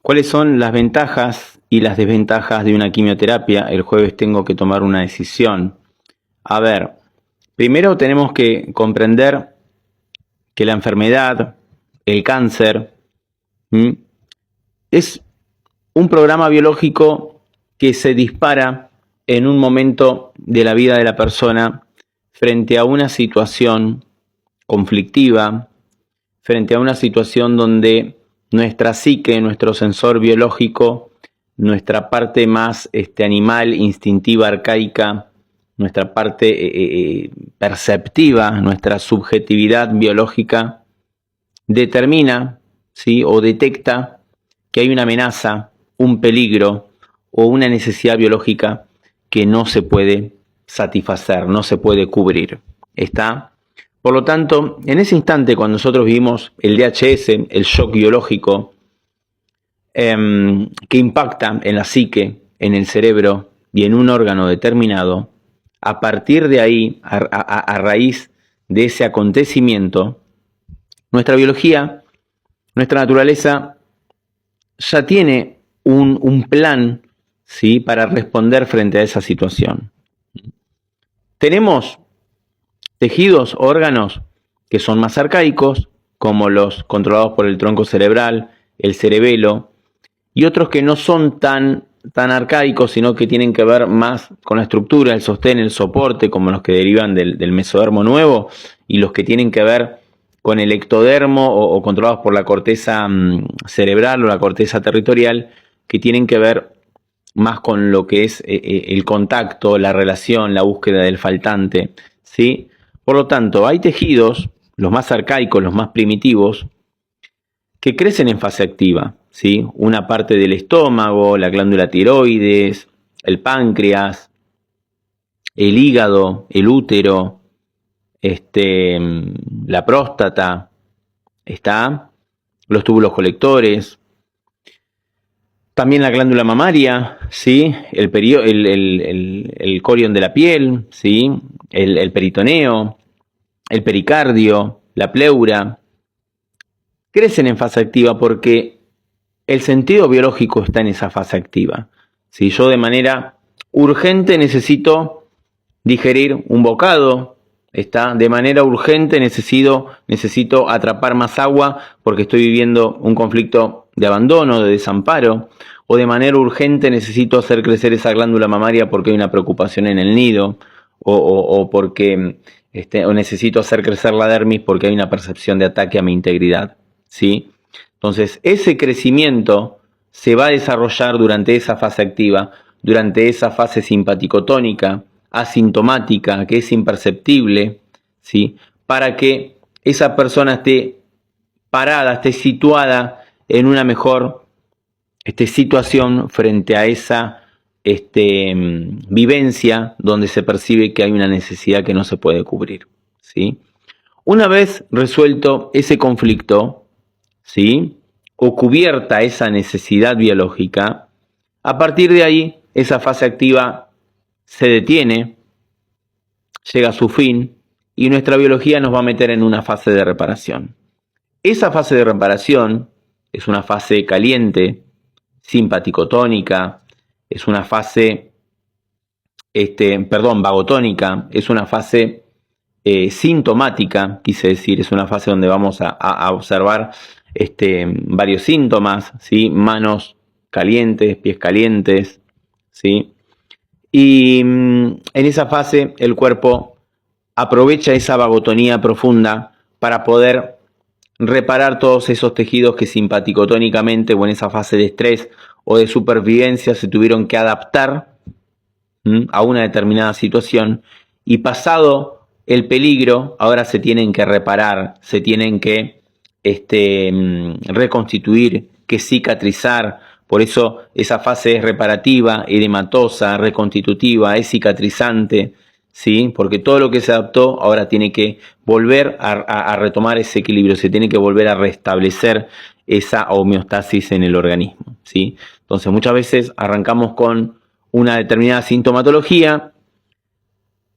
¿Cuáles son las ventajas y las desventajas de una quimioterapia? El jueves tengo que tomar una decisión. A ver, primero tenemos que comprender que la enfermedad, el cáncer, es un programa biológico que se dispara en un momento de la vida de la persona frente a una situación conflictiva, frente a una situación donde nuestra psique, nuestro sensor biológico, nuestra parte más animal, instintiva, arcaica, nuestra parte perceptiva, nuestra subjetividad biológica, determina, ¿sí?, o detecta que hay una amenaza, un peligro o una necesidad biológica que no se puede satisfacer, no se puede cubrir. ¿Está? Por lo tanto, en ese instante, cuando nosotros vivimos el DHS, el shock biológico, que impacta en la psique, en el cerebro y en un órgano determinado, a partir de ahí, a raíz de ese acontecimiento, nuestra biología, nuestra naturaleza, ya tiene un plan, ¿sí?, para responder frente a esa situación. Tenemos tejidos, órganos que son más arcaicos, como los controlados por el tronco cerebral, el cerebelo, y otros que no son tan arcaicos, sino que tienen que ver más con la estructura, el sostén, el soporte, como los que derivan del mesodermo nuevo, y los que tienen que ver con el ectodermo o controlados por la corteza cerebral o la corteza territorial, que tienen que ver más con lo que es el contacto, la relación, la búsqueda del faltante, ¿sí? Por lo tanto, hay tejidos, los más arcaicos, los más primitivos, que crecen en fase activa, ¿sí? Una parte del estómago, la glándula tiroides, el páncreas, el hígado, el útero, la próstata, los túbulos colectores, también la glándula mamaria, ¿sí? El corion de la piel, ¿sí? El peritoneo, el pericardio, la pleura, crecen en fase activa porque el sentido biológico está en esa fase activa. Si yo de manera urgente necesito digerir un bocado, de manera urgente necesito atrapar más agua porque estoy viviendo un conflicto de abandono, de desamparo, o de manera urgente necesito hacer crecer esa glándula mamaria porque hay una preocupación en el nido, o porque o necesito hacer crecer la dermis porque hay una percepción de ataque a mi integridad, ¿sí? Entonces, ese crecimiento se va a desarrollar durante esa fase activa, durante esa fase simpaticotónica, asintomática, que es imperceptible, ¿sí?, para que esa persona esté parada, esté situada en una mejor situación frente a esa vivencia donde se percibe que hay una necesidad que no se puede cubrir, ¿sí? Una vez resuelto ese conflicto, ¿sí?, o cubierta esa necesidad biológica, a partir de ahí esa fase activa se detiene, llega a su fin y nuestra biología nos va a meter en una fase de reparación. Esa fase de reparación es una fase caliente, simpaticotónica, es una fase, vagotónica, es una fase sintomática, quise decir, es una fase donde vamos a observar varios síntomas, ¿sí?, manos calientes, pies calientes, ¿sí? Y en esa fase el cuerpo aprovecha esa vagotonía profunda para poder reparar todos esos tejidos que simpaticotónicamente o en esa fase de estrés o de supervivencia se tuvieron que adaptar a una determinada situación, y pasado el peligro ahora se tienen que reparar, se tienen que reconstituir, que cicatrizar. Por eso esa fase es reparativa, edematosa, reconstitutiva, es cicatrizante, ¿sí? Porque todo lo que se adaptó ahora tiene que volver a retomar ese equilibrio, se tiene que volver a restablecer esa homeostasis en el organismo, ¿sí? Entonces muchas veces arrancamos con una determinada sintomatología,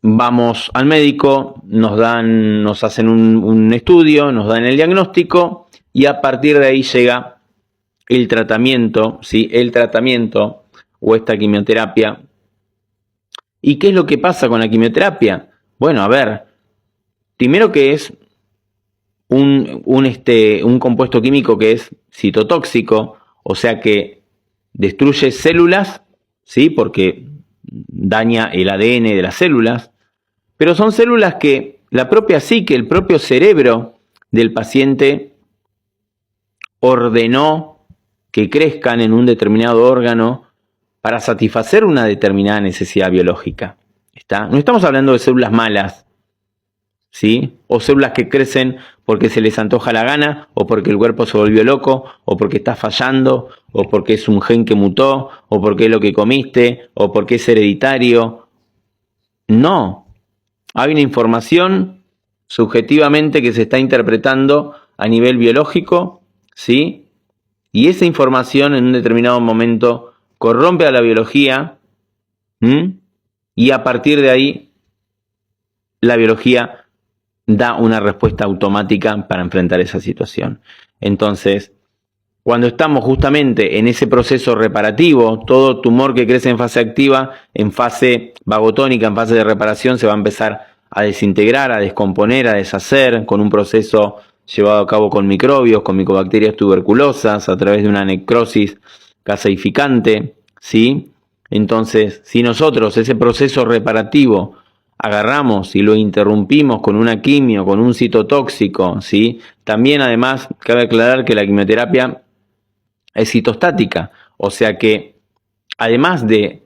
vamos al médico, nos hacen un estudio, nos dan el diagnóstico y a partir de ahí llega el tratamiento, ¿sí? El tratamiento o esta quimioterapia. ¿Y qué es lo que pasa con la quimioterapia? Bueno, a ver, primero que es un compuesto químico que es citotóxico, o sea que destruye células, ¿sí? Porque daña el ADN de las células, pero son células que la propia psique, el propio cerebro del paciente ordenó que crezcan en un determinado órgano para satisfacer una determinada necesidad biológica. ¿Está? No estamos hablando de células malas, ¿sí? O células que crecen porque se les antoja la gana, o porque el cuerpo se volvió loco, o porque está fallando, o porque es un gen que mutó, o porque es lo que comiste, o porque es hereditario. No. Hay una información subjetivamente que se está interpretando a nivel biológico, ¿sí? Y esa información en un determinado momento corrompe a la biología, y a partir de ahí la biología da una respuesta automática para enfrentar esa situación. Entonces, cuando estamos justamente en ese proceso reparativo, todo tumor que crece en fase activa, en fase vagotónica, en fase de reparación, se va a empezar a desintegrar, a descomponer, a deshacer, con un proceso llevado a cabo con microbios, con micobacterias tuberculosas, a través de una necrosis caseificante, ¿sí? Entonces, si nosotros ese proceso reparativo agarramos y lo interrumpimos con una quimio, con un citotóxico, ¿sí? También además cabe aclarar que la quimioterapia es citostática, o sea que además de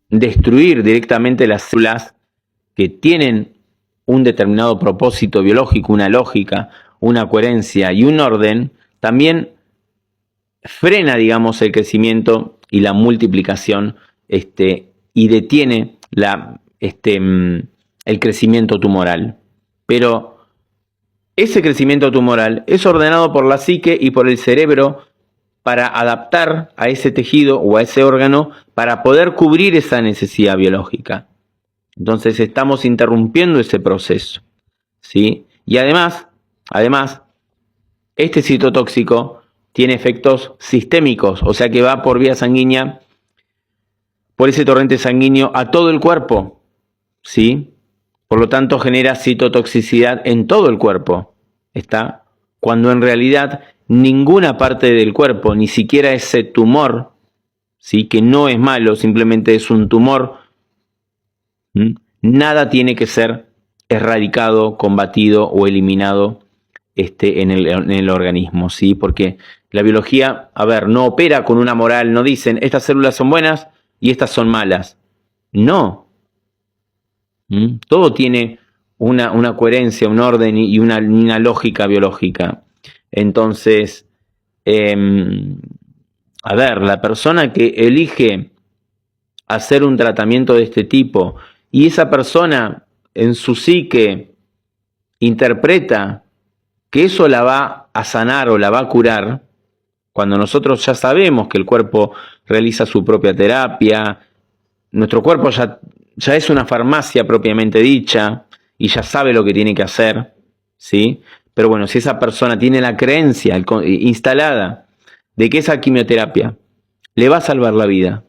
destruir directamente las células que tienen un determinado propósito biológico, una lógica, una coherencia y un orden, también frena, digamos, el crecimiento y la multiplicación, y detiene el crecimiento tumoral. Pero ese crecimiento tumoral es ordenado por la psique y por el cerebro para adaptar a ese tejido o a ese órgano para poder cubrir esa necesidad biológica. Entonces estamos interrumpiendo ese proceso, ¿sí? Y además, este citotóxico tiene efectos sistémicos, o sea que va por vía sanguínea, por ese torrente sanguíneo a todo el cuerpo, ¿sí? Por lo tanto genera citotoxicidad en todo el cuerpo, ¿está? Cuando en realidad ninguna parte del cuerpo, ni siquiera ese tumor, ¿sí? Que no es malo, simplemente es un tumor, nada tiene que ser erradicado, combatido o eliminado en el organismo, ¿sí? Porque la biología, a ver, no opera con una moral, no dicen estas células son buenas y estas son malas. No. Todo tiene una coherencia, un orden y una lógica biológica. Entonces, a ver, la persona que elige hacer un tratamiento de este tipo y esa persona en su psique interpreta que eso la va a sanar o la va a curar, cuando nosotros ya sabemos que el cuerpo realiza su propia terapia, nuestro cuerpo ya es una farmacia propiamente dicha y ya sabe lo que tiene que hacer, ¿sí? Pero bueno, si esa persona tiene la creencia instalada de que esa quimioterapia le va a salvar la vida,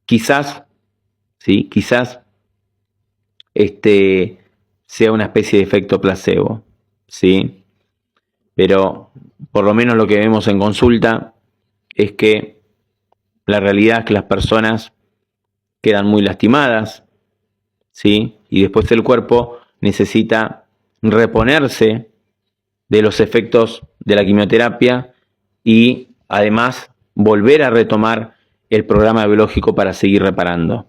quizás, ¿sí? Quizás sea una especie de efecto placebo, ¿sí? Pero por lo menos lo que vemos en consulta es que la realidad es que las personas quedan muy lastimadas, ¿sí? Y después el cuerpo necesita reponerse de los efectos de la quimioterapia y además volver a retomar el programa biológico para seguir reparando,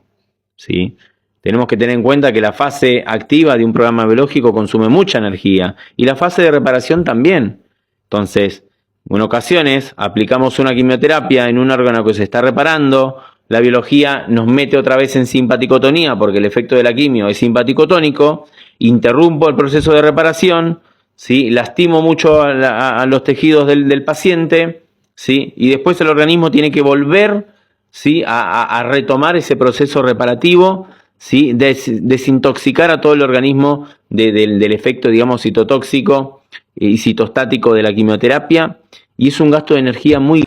¿sí? Tenemos que tener en cuenta que la fase activa de un programa biológico consume mucha energía y la fase de reparación también. Entonces, en ocasiones aplicamos una quimioterapia en un órgano que se está reparando, la biología nos mete otra vez en simpaticotonía porque el efecto de la quimio es simpaticotónico, interrumpo el proceso de reparación, ¿sí? Lastimo mucho a los tejidos del paciente, ¿sí? Y después el organismo tiene que volver, ¿sí? a retomar ese proceso reparativo, ¿sí? Desintoxicar a todo el organismo del efecto, digamos, citotóxico y citostático de la quimioterapia y es un gasto de energía muy